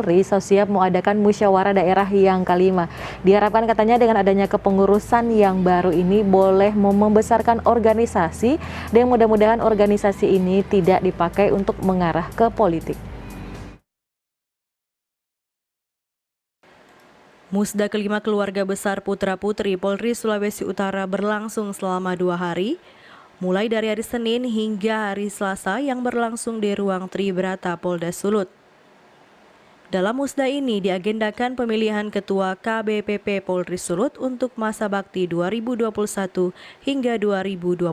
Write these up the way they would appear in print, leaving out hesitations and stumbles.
Polri siap mengadakan musyawarah daerah yang kelima. Diharapkan katanya dengan adanya kepengurusan yang baru ini boleh membesarkan organisasi dan mudah-mudahan organisasi ini tidak dipakai untuk mengarah ke politik. Musda kelima keluarga besar putra-putri Polri Sulawesi Utara berlangsung selama 2 hari, mulai dari hari Senin hingga hari Selasa yang berlangsung di ruang Tribrata Polda Sulut. Dalam musda ini diagendakan pemilihan Ketua KBPP Polri Sulut untuk masa bakti 2021 hingga 2026.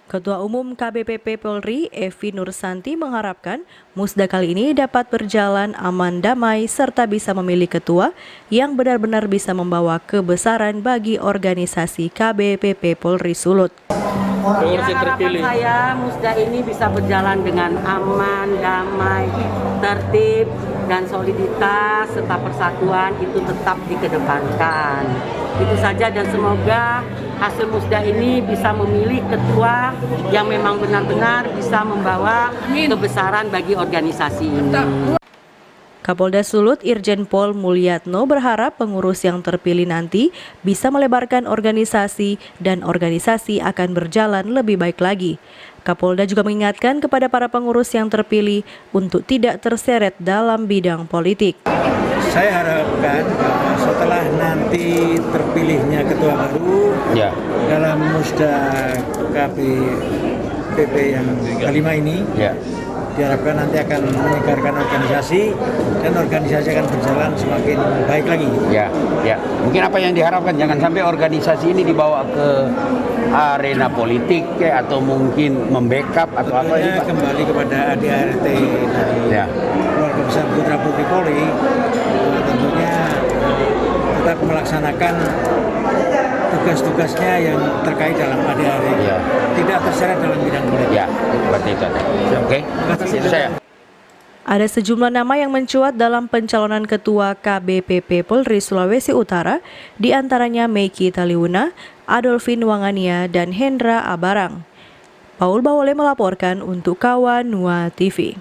Ketua Umum KBPP Polri, Evi Nursanti mengharapkan musda kali ini dapat berjalan aman damai serta bisa memilih ketua yang benar-benar bisa membawa kebesaran bagi organisasi KBPP Polri Sulut. Ya, harapan saya musda ini bisa berjalan dengan aman, damai, tertib, dan soliditas serta persatuan itu tetap dikedepankan. Itu saja dan semoga hasil musda ini bisa memilih ketua yang memang benar-benar bisa membawa kebesaran bagi organisasi ini. Kapolda Sulut Irjen Pol Mulyatno berharap pengurus yang terpilih nanti bisa melebarkan organisasi dan organisasi akan berjalan lebih baik lagi. Kapolda juga mengingatkan kepada para pengurus yang terpilih untuk tidak terseret dalam bidang politik. Saya harapkan setelah nanti terpilihnya ketua baru dalam musda KBPP yang kelima ini, diharapkan nanti akan menyegarkan organisasi dan organisasi akan berjalan semakin baik lagi. Mungkin apa yang diharapkan jangan sampai organisasi ini dibawa ke arena politik atau mungkin membackup atau apa ini, Pak? Kembali kepada ADART dari keluarga besar putra putri Polri, tentunya tetap melaksanakan tugas-tugasnya yang terkait dalam ADART, tidak terseret dalam bidang politik. Seperti itu. Oke, itu saya. Ada sejumlah nama yang mencuat dalam pencalonan Ketua KBPP Polri Sulawesi Utara, di antaranya Meiki Taliuna, Adolfin Wangania, dan Hendra Abarang. Paul Bawole melaporkan untuk Kawan Nua TV.